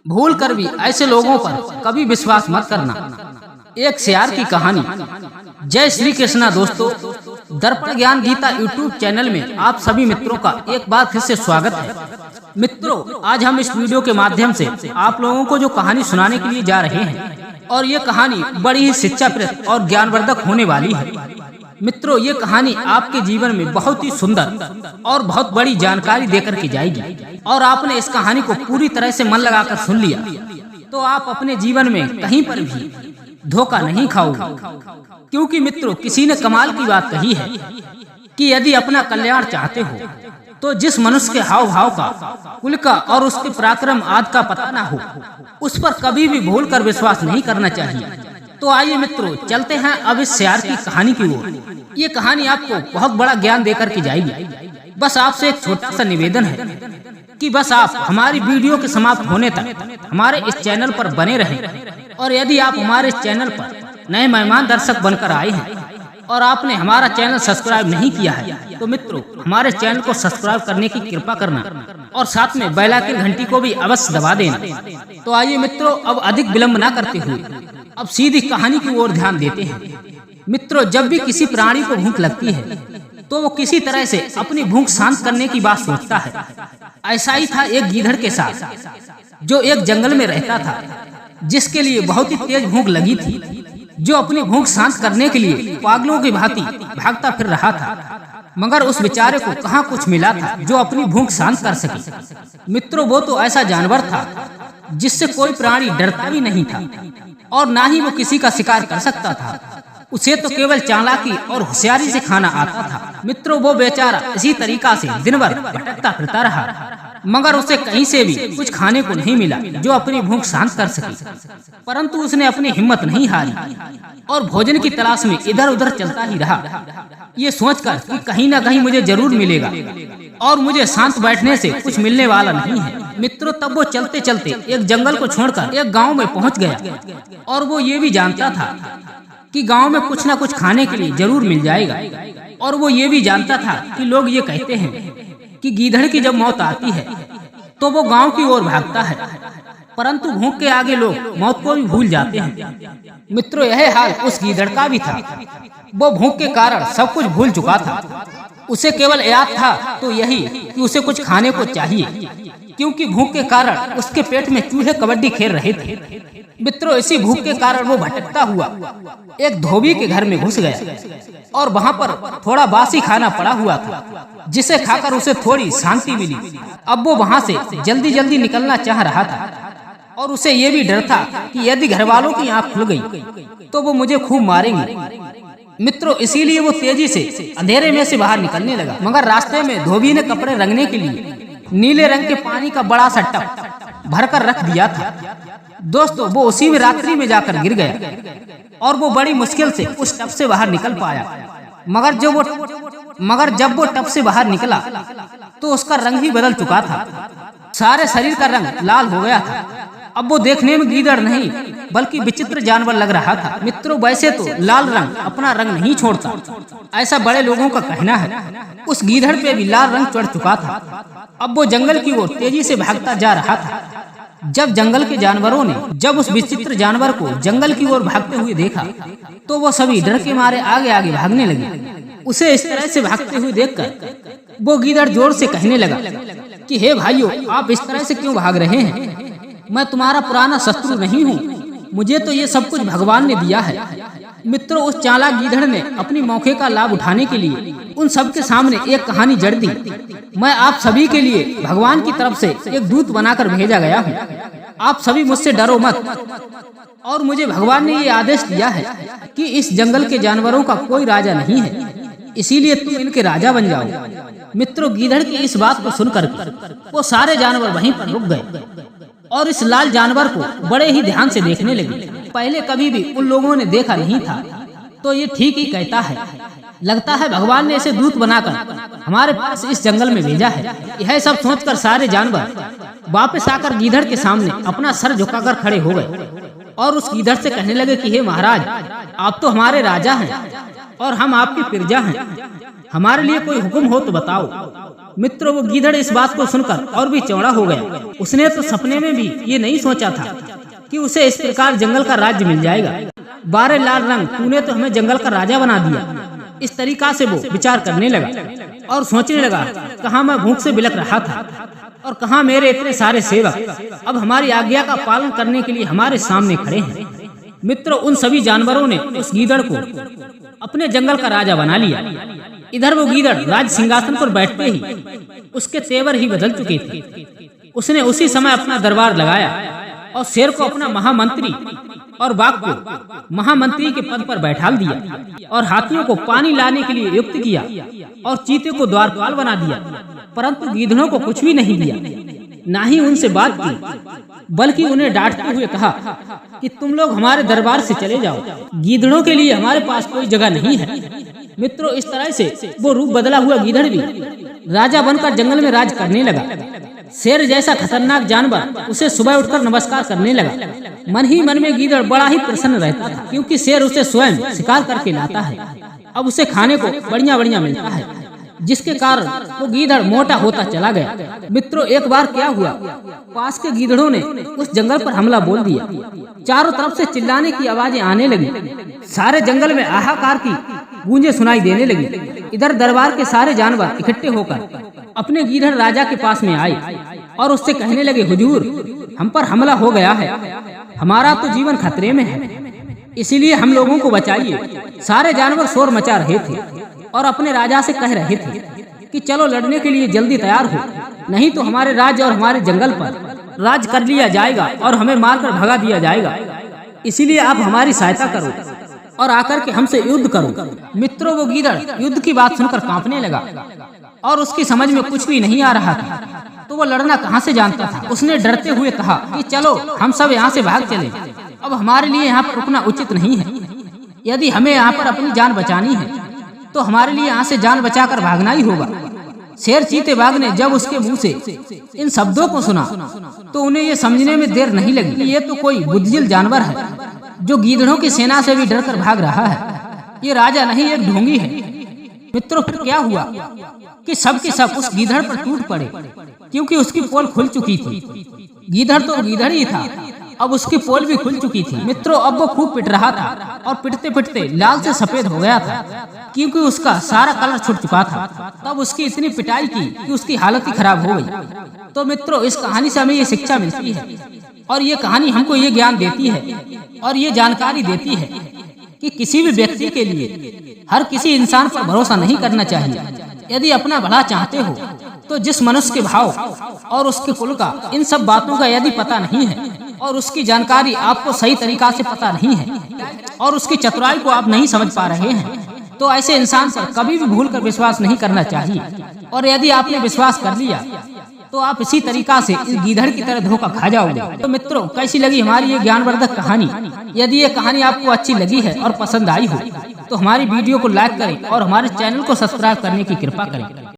भूल कर भी ऐसे लोगों पर कभी विश्वास मत करना। एक शेर की कहानी। जय श्री कृष्णा दोस्तों, दर्पण ज्ञान गीता यूट्यूब चैनल में आप सभी मित्रों का एक बार फिर से स्वागत है। मित्रों, आज हम इस वीडियो के माध्यम से आप लोगों को जो कहानी सुनाने के लिए जा रहे हैं और ये कहानी बड़ी ही शिक्षाप्रद और ज्ञानवर्धक होने वाली है। मित्रों, ये कहानी आपके जीवन में बहुत ही सुंदर और बहुत बड़ी जानकारी देकर के जाएगी और आपने इस कहानी को पूरी तरह से मन लगाकर सुन लिया तो आप अपने जीवन में कहीं पर भी धोखा नहीं खाओगे। क्योंकि मित्रों, किसी ने कमाल की बात कही है कि यदि अपना कल्याण चाहते हो तो जिस मनुष्य के हाव भाव का, कुल का और उसके पराक्रम आदि का पता ना हो, उस पर कभी भी भूल कर विश्वास नहीं करना चाहिए। तो आइए मित्रों, चलते हैं अब इस शेर की कहानी की ओर। ये कहानी आपको बहुत बड़ा ज्ञान देकर के जाएगी। बस आपसे एक छोटा सा निवेदन है कि बस आप हमारी वीडियो के समाप्त होने तक हमारे इस चैनल पर बने रहें। और यदि आप हमारे इस चैनल पर नए मेहमान दर्शक बनकर आए हैं और आपने हमारा चैनल सब्सक्राइब नहीं किया है तो मित्रों, हमारे चैनल को सब्सक्राइब करने की कृपा करना और साथ में बेल आइकन घंटी को भी अवश्य दबा देना। तो आइए मित्रों, अब अधिक विलंब न करते हुए अब सीधी कहानी की ओर ध्यान देते हैं। मित्रों, जब भी किसी प्राणी को भूख लगती है तो वो किसी तरह से अपनी भूख शांत करने की बात सोचता है। ऐसा ही था एक गीदड़ के साथ, जो एक जंगल में रहता था, जिसके लिए बहुत ही तेज भूख लगी थी, जो अपनी भूख शांत करने के लिए पागलों की भांति भागता फिर रहा था। मगर उस बेचारे को कहाँ कुछ मिला था जो अपनी भूख शांत कर सके। मित्रों, वो तो ऐसा जानवर था जिससे कोई प्राणी डरता भी नहीं था और ना ही वो किसी का शिकार कर सकता था। उसे तो केवल चालाकी और होशियारी से खाना आता था। मित्रों, वो बेचारा इसी तरीका से दिन भर भटकता फिरता रहा, मगर उसे कहीं से भी कुछ खाने को नहीं मिला जो अपनी भूख शांत कर सके। परंतु उसने अपनी हिम्मत नहीं हारी और भोजन की तलाश में इधर उधर चलता ही रहा, ये सोचकर कि कहीं ना कहीं मुझे जरूर मिलेगा और मुझे शांत बैठने से कुछ मिलने वाला नहीं है। मित्रों, तब वो चलते चलते एक जंगल को छोड़कर एक गाँव में पहुँच गया और वो ये भी जानता था कि गांव में कुछ ना कुछ खाने के लिए जरूर मिल जाएगा। और वो ये भी जानता था कि लोग ये कहते हैं कि गीदड़ की जब मौत आती है तो वो गांव की ओर भागता है, परंतु भूख के आगे लोग मौत को भी भूल जाते हैं। मित्रों, यह हाल उस गीदड़ का भी था। वो भूख के कारण सब कुछ भूल चुका था। उसे केवल याद था तो यही कि उसे कुछ खाने को चाहिए, क्योंकि भूख के कारण उसके पेट में चूहे कबड्डी खेल रहे थे। मित्रों, इसी भूख के कारण वो भटकता हुआ एक धोबी के घर में घुस गया और वहाँ पर थोड़ा बासी खाना पड़ा हुआ था, जिसे खाकर उसे थोड़ी शांति मिली। अब वो वहाँ से जल्दी जल्दी निकलना चाह रहा था और उसे ये भी डर था कि यदि घर वालों की आँख खुल गई तो वो मुझे खूब मारेंगे। मित्रों, इसीलिए वो तेजी से अंधेरे में से बाहर निकलने लगा। मगर रास्ते में धोबी ने कपड़े रंगने के लिए नीले रंग के पानी का बड़ा सा टब भरकर रख दिया था। दोस्तों, वो उसी में रात्रि में जाकर गिर गया और वो बड़ी मुश्किल से उस टब से बाहर निकल पाया। मगर जब वो टब से बाहर निकला तो उसका रंग ही बदल चुका था। सारे शरीर का रंग लाल हो गया था। अब वो देखने में गीदड़ नहीं बल्कि विचित्र जानवर लग रहा था। मित्रों, वैसे तो लाल रंग अपना रंग नहीं छोड़ता, ऐसा बड़े लोगों का कहना है। उस गीदड़ पे भी लाल रंग चढ़ चुका था। अब वो जंगल की ओर तेजी से भागता जा रहा था। जब जंगल के जानवरों ने जब उस विचित्र जानवर को जंगल की ओर भागते हुए देखा तो वो सभी डर के मारे आगे आगे भागने लगे। उसे इस तरह से भागते हुए देखकर वो गीदड़ जोर से कहने लगा कि हे भाइयों, आप इस तरह से क्यों भाग रहे हैं? मैं तुम्हारा पुराना शत्रु नहीं हूँ, मुझे तो ये सब कुछ भगवान ने दिया है। मित्रों, उस चालाक गीदड़ ने अपनी मौके का लाभ उठाने के लिए उन सब के सामने एक कहानी जड़ दी। मैं आप सभी के लिए भगवान की तरफ से एक दूत बनाकर भेजा गया हूँ। आप सभी मुझसे डरो मत। और मुझे भगवान ने ये आदेश दिया है कि इस जंगल के जानवरों का कोई राजा नहीं है, इसीलिए तुम इनके राजा बन जाओ। मित्रों, गीदड़ की इस बात को सुनकर वो सारे जानवर वहीं पर रुक गए और इस लाल जानवर को बड़े ही ध्यान से देखने लगे। पहले कभी भी उन लोगों ने देखा नहीं था, तो ये ठीक ही कहता है। लगता है भगवान ने इसे दूत बनाकर हमारे पास इस जंगल में भेजा है। यह सब सोचकर सारे जानवर वापस आकर गीदड़ के सामने अपना सर झुकाकर खड़े हो गए और उस गीदड़ से कहने लगे कि हे महाराज, आप तो हमारे राजा हैं और हम आपकी प्रजा हैं। हमारे लिए कोई हुक्म हो तो बताओ। मित्रों, वो गीदड़ इस बात को सुनकर और भी चौड़ा हो गया। उसने तो सपने में भी ये नहीं सोचा था कि उसे इस प्रकार जंगल का राज्य मिल जाएगा। 12 लाल रंग, तूने तो हमें जंगल का राजा बना दिया। इस तरीका से वो विचार करने लगा और सोचने लगा, कहाँ मैं भूख से बिलख रहा था और कहाँ मेरे इतने सारे सेवक अब हमारी आज्ञा का पालन करने के लिए हमारे सामने खड़े हैं। मित्रों, उन सभी जानवरों ने उस गीदड़ को अपने जंगल का राजा बना लिया। इधर वो गीदड़ राज सिंहासन पर बैठते ही उसके तेवर ही बदल चुके थे। उसने उसी समय अपना दरबार लगाया और शेर को अपना महामंत्री और बाघ को महामंत्री के पद पर बैठाल दिया और हाथियों को पानी लाने के लिए युक्त किया और चीते को द्वारपाल बना दिया, परंतु गीदड़ों को कुछ भी नहीं दिया, ना ही उनसे बात की, बल्कि उन्हें डांटते हुए कहा कि तुम लोग हमारे दरबार से चले जाओ, गीदड़ों के लिए हमारे पास कोई जगह नहीं है। मित्रों, इस तरह से वो रूप बदला हुआ गीदड़ भी राजा बनकर जंगल में राज करने लगा। शेर जैसा खतरनाक जानवर उसे सुबह उठकर नमस्कार करने लगा। मन ही मन में गीदड़ बड़ा ही प्रसन्न रहता था, क्योंकि शेर उसे स्वयं शिकार करके लाता है। अब उसे खाने को बढ़िया बढ़िया मिलता है, जिसके कारण वो गीदड़ मोटा होता चला गया। मित्रों, एक बार क्या हुआ, पास के गीदड़ों ने उस जंगल पर हमला बोल दिया। चारों तरफ से चिल्लाने की आवाजें आने लगी। सारे जंगल में हाहाकार की गूंजें सुनाई देने लगी। इधर दरबार के सारे जानवर इकट्ठे होकर अपने गीदड़ राजा के पास में आए और उससे कहने लगे, हुजूर, हम पर हमला हो गया है, हमारा तो जीवन खतरे में है, इसीलिए हम लोगों को बचाइए। सारे जानवर शोर मचा रहे थे और अपने राजा से कह रहे थे कि चलो लड़ने के लिए जल्दी तैयार हो, नहीं तो हमारे राज्य और हमारे जंगल पर राज कर लिया जाएगा और हमें मारकर भगा दिया जाएगा। इसीलिए आप हमारी सहायता करो और आकर के हमसे युद्ध करो। मित्रों, वो गीदड़ युद्ध की बात सुनकर कांपने लगा और उसकी समझ में कुछ भी नहीं आ रहा था, तो वो लड़ना कहाँ से जानता था। उसने डरते हुए कहा कि चलो हम सब यहाँ से भाग चले, अब हमारे लिए यहाँ पर रुकना उचित नहीं है। यदि हमें यहाँ पर अपनी जान बचानी है तो हमारे लिए यहाँ से जान बचाकर भागना ही होगा। शेर चीते बाघ ने जब उसके मुंह से इन शब्दों को सुना तो उन्हें ये समझने में देर नहीं लगी कि ये तो कोई बुद्धिजील जानवर है जो गीदड़ों की सेना से भी डरकर भाग रहा है। ये राजा नहीं, एक ढोंगी है। मित्रों, फिर क्या हुआ कि सब के सब उस गीदड़ पर टूट पड़े, क्योंकि उसकी पोल खुल चुकी थी। गीदड़ तो गीदड़ ही था, अब उसकी पोल भी खुल चुकी थी। मित्रों, अब वो खूब पिट रहा था और पिटते पिटते लाल से सफेद हो गया था, क्योंकि उसका सारा कलर छूट चुका था। तब उसकी इतनी पिटाई की कि उसकी हालत ही खराब हो गई। तो मित्रों, इस कहानी से हमें ये शिक्षा मिलती है और ये कहानी हमको ये ज्ञान देती है और ये जानकारी देती है कि किसी भी व्यक्ति के लिए हर किसी इंसान पर भरोसा नहीं करना चाहिए। यदि अपना भला चाहते हो तो जिस मनुष्य के भाव और उसके कुल का, इन सब बातों का यदि पता नहीं है और उसकी जानकारी आपको सही तरीका से पता नहीं है और उसकी चतुराई को आप नहीं समझ पा रहे हैं, तो ऐसे इंसान पर कभी भी भूल कर विश्वास नहीं करना चाहिए। और यदि आपने विश्वास कर लिया तो आप इसी तरीका से इस गीदड़ की तरह धोखा खा जाओगे। तो मित्रों, कैसी लगी हमारी ये ज्ञानवर्धक कहानी? यदि ये कहानी आपको अच्छी लगी है और पसंद आई हो तो हमारी वीडियो को लाइक करें और हमारे चैनल को सब्सक्राइब करने की कृपा करें।